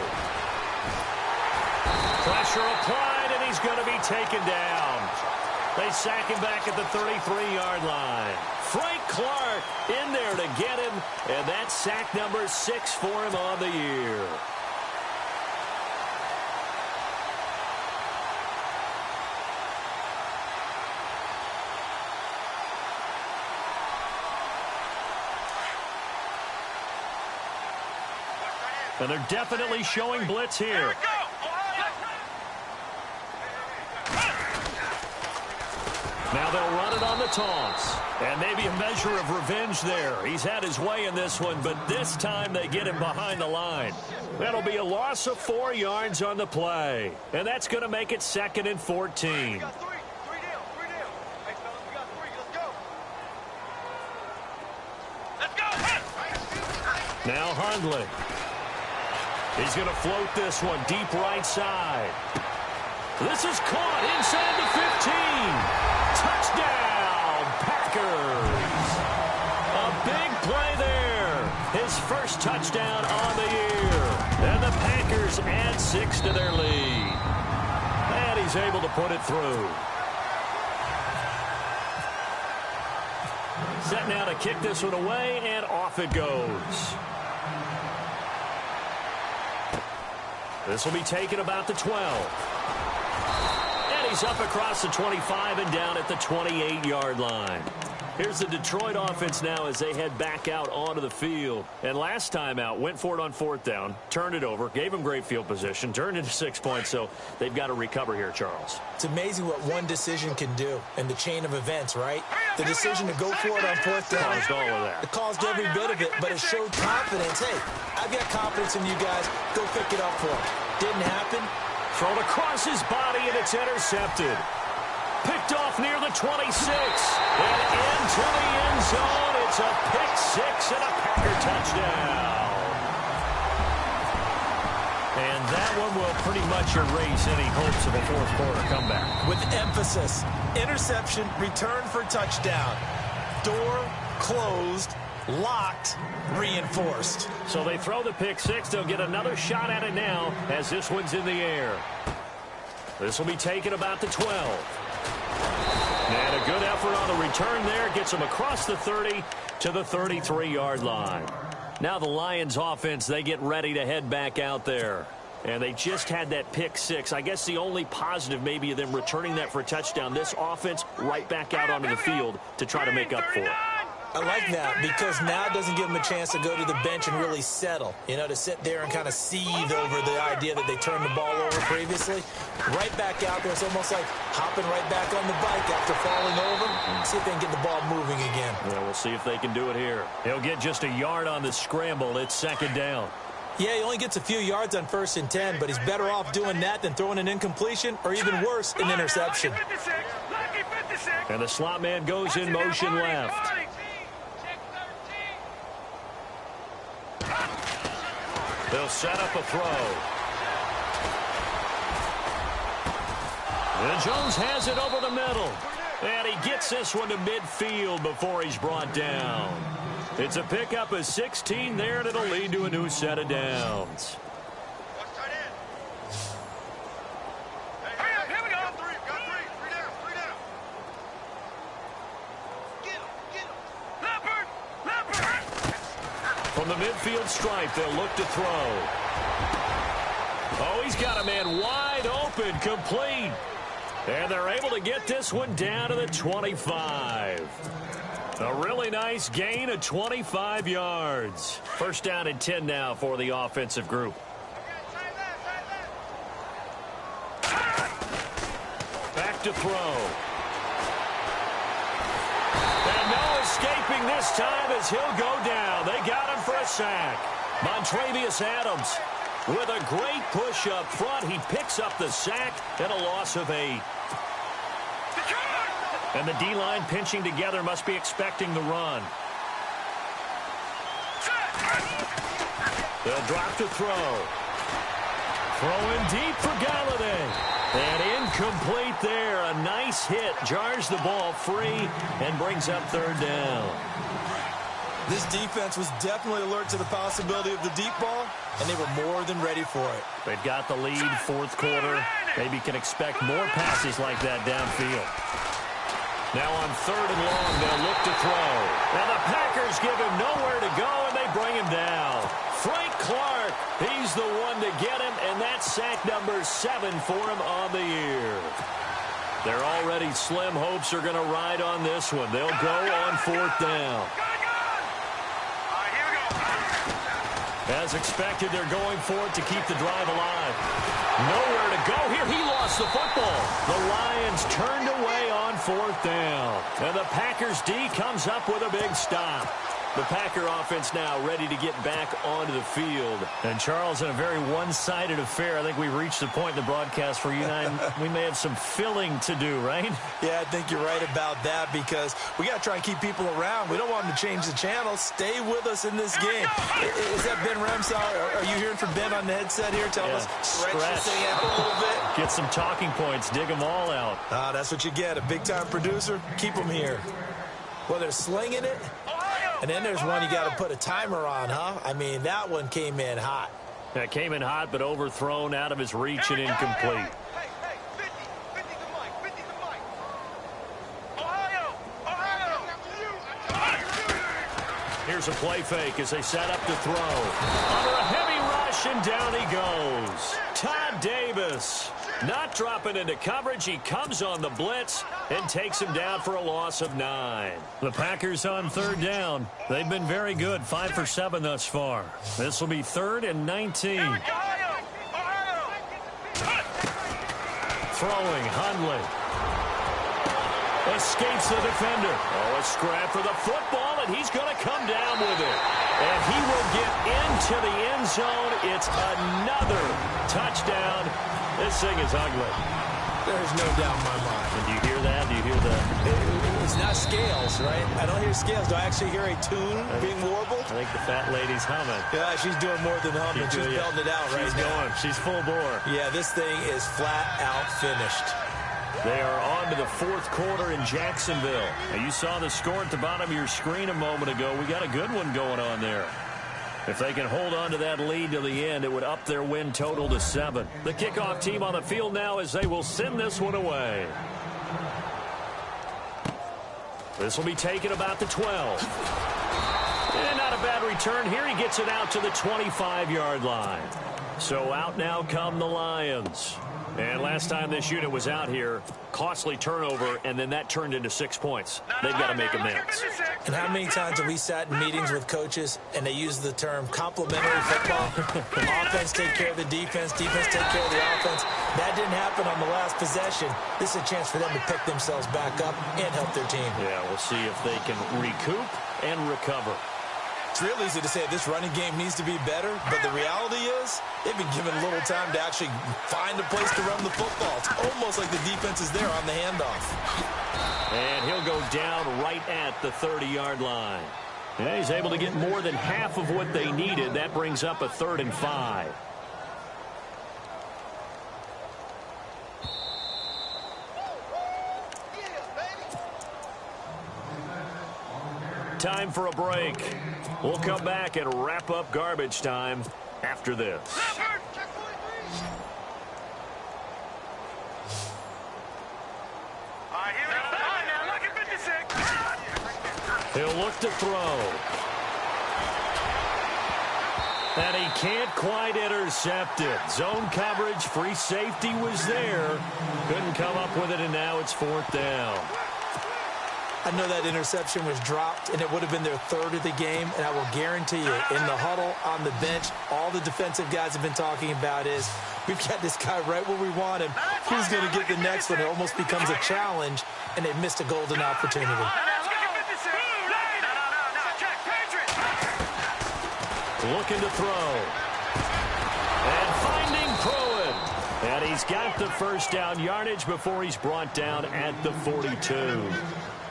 Pressure applied, and he's going to be taken down. They sack him back at the 33-yard line. Frank Clark in there to get him, and that's sack number 6 for him on the year. And they're definitely showing blitz here. Now they'll run it on the toss. And maybe a measure of revenge there. He's had his way in this one, but this time they get him behind the line. That'll be a loss of 4 yards on the play. And that's going to make it 2nd and 14. Now Hundley. He's going to float this one deep right side. This is caught inside the 15. Touchdown, Packers. A play there. His first touchdown on the year. And the Packers add 6 to their lead. And he's able to put it through. Set now to kick this one away, and off it goes. This will be taken about the 12. And he's up across the 25 and down at the 28-yard line. Here's the Detroit offense now as they head back out onto the field. And last time out, went for it on 4th down, turned it over, gave them great field position, turned into 6 points, so they've got to recover here, Charles. It's amazing what one decision can do in the chain of events, right? The decision to go for it on 4th down. Caused all of that. It caused every bit of it, but it showed confidence. Hey, I've got confidence in you guys. Go pick it up for him. Didn't happen. Thrown across his body, and it's intercepted. Picked off near the 26. And into the end zone. It's a pick 6 and a Packer touchdown. And that one will pretty much erase any hopes of a fourth quarter comeback. With emphasis. Interception, return for touchdown. Door closed, locked, reinforced. So they throw the pick 6. They'll get another shot at it now as this one's in the air. This will be taken about the 12. And a good effort on the return there. Gets them across the 30 to the 33-yard line. Now the Lions offense, they get ready to head back out there. And they just had that pick 6. I guess the only positive maybe of them returning that for a touchdown. This offense right back out onto the field to try to make up for it. I like that because now it doesn't give them a chance to go to the bench and really settle. You know, to sit there and kind of seethe over the idea that they turned the ball over previously. Right back out there, it's almost like hopping right back on the bike after falling over. See if they can get the ball moving again. Yeah, we'll see if they can do it here. He'll get just a yard on the scramble. It's 2nd down. Yeah, he only gets a few yards on 1st and 10, but he's better off doing that than throwing an incompletion or even worse, an interception. And the slot man goes in motion left. They'll set up a throw. And Jones has it over the middle. And he gets this one to midfield before he's brought down. It's a pickup of 16 there, and it'll lead to a new set of downs. From the midfield stripe, they'll look to throw. Oh, he's got a man wide open, complete. And they're able to get this one down to the 25. A really nice gain of 25 yards. 1st down and 10 now for the offensive group. Back to throw. And no escaping this time as he'll go down. They got him for a sack. Montravius Adams with a great push up front. He picks up the sack and a loss of 8. And the D-line pinching together must be expecting the run. They'll drop to throw. Throwing deep for Galladay. And incomplete there. A nice hit. Jars the ball free and brings up 3rd down. This defense was definitely alert to the possibility of the deep ball, and they were more than ready for it. They've got the lead, 4th quarter. Maybe can expect more passes like that downfield. Now on 3rd and long, they'll look to throw. And the Packers give him nowhere to go, and they bring him down. Frank Clark, he's the one to get him, and that's sack number 7 for him on the year. Their already slim hopes are going to ride on this one. They'll go on 4th down. As expected, they're going for it to keep the drive alive. Nowhere to go here. He lost the football. The Lions turned away on 4th down. And the Packers D comes up with a big stop. The Packer offense now ready to get back onto the field. And, Charles, in a very one-sided affair, I think we reached the point in the broadcast where you and I, we may have some filling to do, right? Yeah, I think you're right about that because we got to try and keep people around. We don't want them to change the channel. Stay with us in this game. Is that Ben Ramsau? Are you hearing from Ben on the headset here? Tell us, stretch this thing out a little bit. Get some talking points. Dig them all out. That's what you get. A big-time producer. Keep them here. Well, they're slinging it. And then there's one you got to put a timer on, huh? I mean, that one came in hot. That came in hot, but overthrown out of his reach and incomplete. Here's a play fake as they set up to throw. Under a heavy rush, and down he goes. Todd Davis not dropping into coverage. He comes on the blitz and takes him down for a loss of 9. The Packers on third down. They've been very good, 5 for 7 thus far. This will be 3rd and 19. Throwing, Hundley. Escapes the defender. Oh, a scrap for the football, and he's going to come down with it. And he will get into the end zone. It's another touchdown. This thing is ugly. There's no doubt in my mind. And do you hear that? Do you hear that? It's not scales, right? I don't hear scales. Do I actually hear a tune being warbled? I think the fat lady's humming. Yeah, she's doing more than humming. She's belting it out right now. She's going. She's full bore. Yeah, this thing is flat out finished. They are on to the 4th quarter in Jacksonville. Now, you saw the score at the bottom of your screen a moment ago. We got a good one going on there. If they can hold on to that lead to the end, it would up their win total to 7. The kickoff team on the field now as they will send this one away. This will be taken about the 12. And not a bad return here. He gets it out to the 25-yard line. So out now come the Lions. And last time this unit was out here, costly turnover, and then that turned into 6 points. They've got to make amends. And how many times have we sat in meetings with coaches and they use the term complementary football? Offense take care of the defense, defense take care of the offense. That didn't happen on the last possession. This is a chance for them to pick themselves back up and help their team. Yeah, we'll see if they can recoup and recover. It's real easy to say this running game needs to be better, but the reality is they've been given little time to actually find a place to run the football. It's almost like the defense is there on the handoff. And he'll go down right at the 30-yard line. And he's able to get more than half of what they needed. That brings up a 3rd and 5. Time for a break. We'll come back and wrap up garbage time after this. He'll look to throw. And he can't quite intercept it. Zone coverage, free safety was there. Couldn't come up with it, and now it's 4th down. I know that interception was dropped, and it would have been their 3rd of the game, and I will guarantee you, in the huddle, on the bench, all the defensive guys have been talking about is, we've got this guy right where we want him. Who's going to get the next one? It almost becomes a challenge, and they missed a golden opportunity. Looking to throw. And finding Pruitt. And he's got the first down yardage before he's brought down at the 42.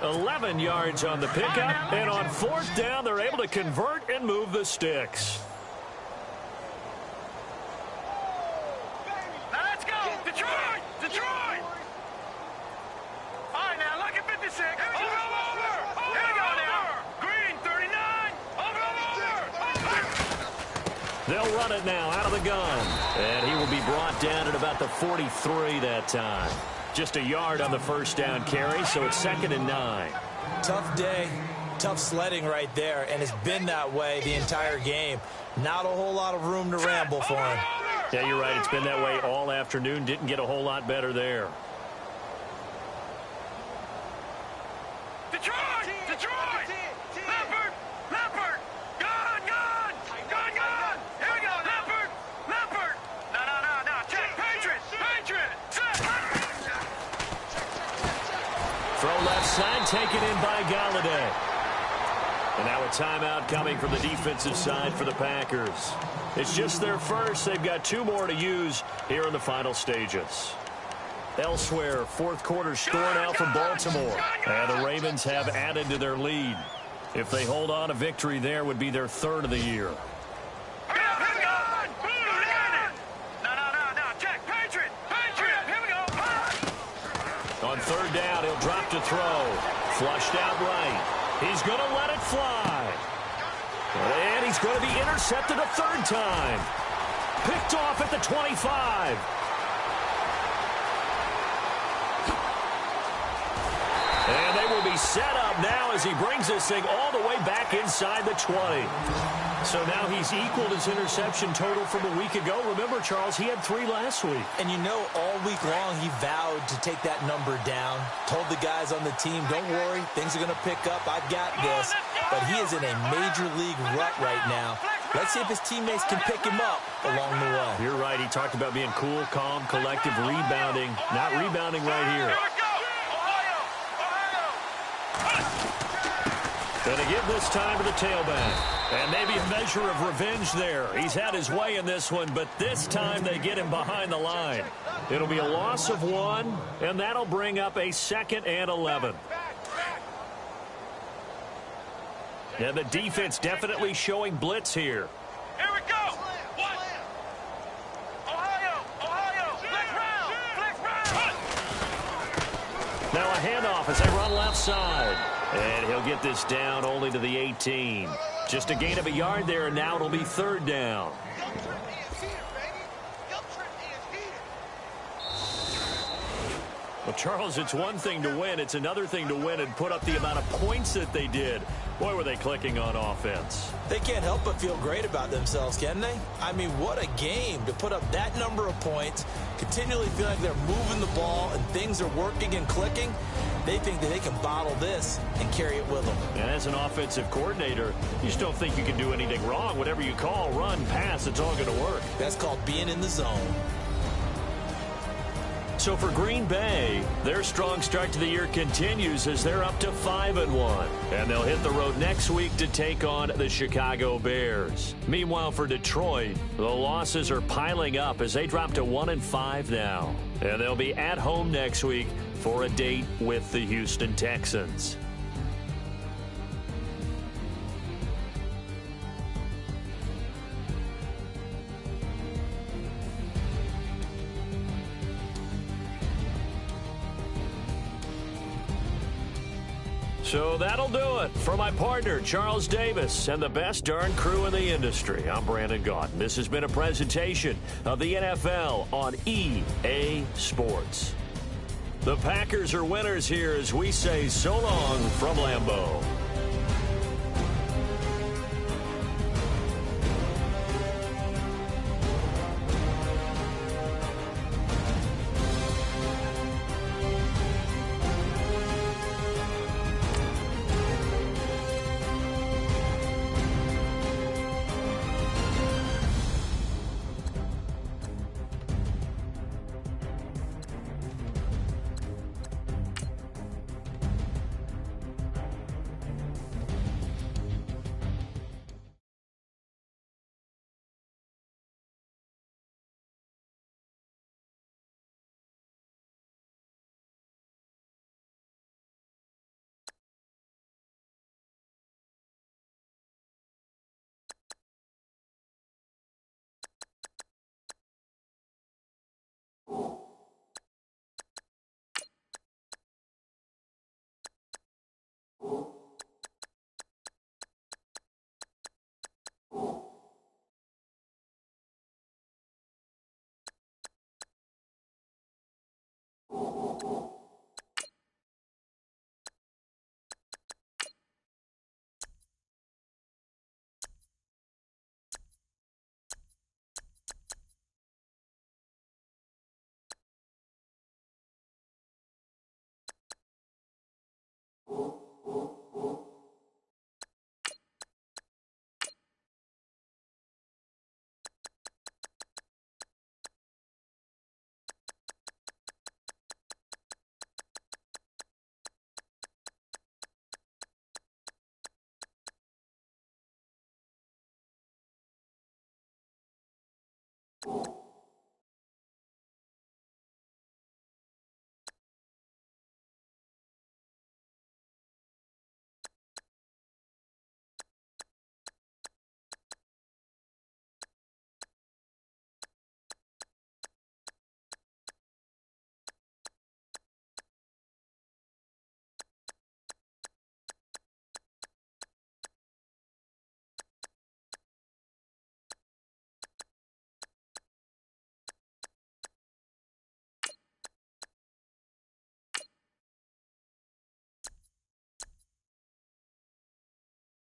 11 yards on the pickup, and on 4th down, they're able to convert and move the sticks. Now let's go! Detroit! Detroit! All right, now look at 56. Over! Here we go now. Green, 39. Over! They'll run it now out of the gun. And he will be brought down at about the 43 that time. Just a yard on the first down carry, so it's 2nd and 9. Tough day, tough sledding right there, and it's been that way the entire game. Not a whole lot of room to ramble for him. Yeah, you're right. It's been that way all afternoon. Didn't get a whole lot better there. Detroit! Detroit! Leopard! Leopard! Gun! Gun! Gun! Gun! Here we go! Leopard! Leopard! No. Check! Patriot! Patriot! Set! Throw left side, taken in by Galladay. And now a timeout coming from the defensive side for the Packers. It's just their first. They've got 2 more to use here in the final stages. Elsewhere, 4th quarter score now from Baltimore. And the Ravens have added to their lead. If they hold on, a victory there would be their 3rd of the year. On 3rd down, he'll drop to throw. Flushed out right. He's going to let it fly. And he's going to be intercepted a third time. Picked off at the 25. And they will be set up now as he brings this thing all the way back inside the 20. So now he's equaled his interception total from a week ago. Remember, Charles, he had 3 last week. And you know, all week long he vowed to take that number down. Told the guys on the team, don't worry, things are going to pick up. I've got this. But he is in a major league rut right now. Let's see if his teammates can pick him up along the way. You're right. He talked about being cool, calm, collective, rebounding. Not rebounding right here. Going to give this time to the tailback. And maybe a measure of revenge there. He's had his way in this one, but this time they get him behind the line. It'll be a loss of 1, and that'll bring up a 2nd and 11. And the defense definitely showing blitz here. Here we go. Ohio. Flex round. Now a handoff as they run left side. And he'll get this down only to the 18. Just a gain of a yard there, and now it'll be 3rd down. Well, Charles, it's one thing to win. It's another thing to win and put up the amount of points that they did. Boy, were they clicking on offense. They can't help but feel great about themselves, can they? I mean, what a game to put up that number of points, continually feel like they're moving the ball and things are working and clicking. They think that they can bottle this and carry it with them. And as an offensive coordinator, you just don't think you can do anything wrong. Whatever you call, run, pass, it's all going to work. That's called being in the zone. So for Green Bay, their strong start to the year continues as they're up to 5-1. And they'll hit the road next week to take on the Chicago Bears. Meanwhile, for Detroit, the losses are piling up as they drop to 1-5 now. And they'll be at home next week for a date with the Houston Texans. So that'll do it. For my partner, Charles Davis, and the best darn crew in the industry, I'm Brandon Gaudin. This has been a presentation of the NFL on EA Sports. The Packers are winners here as we say so long from Lambeau.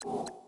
you.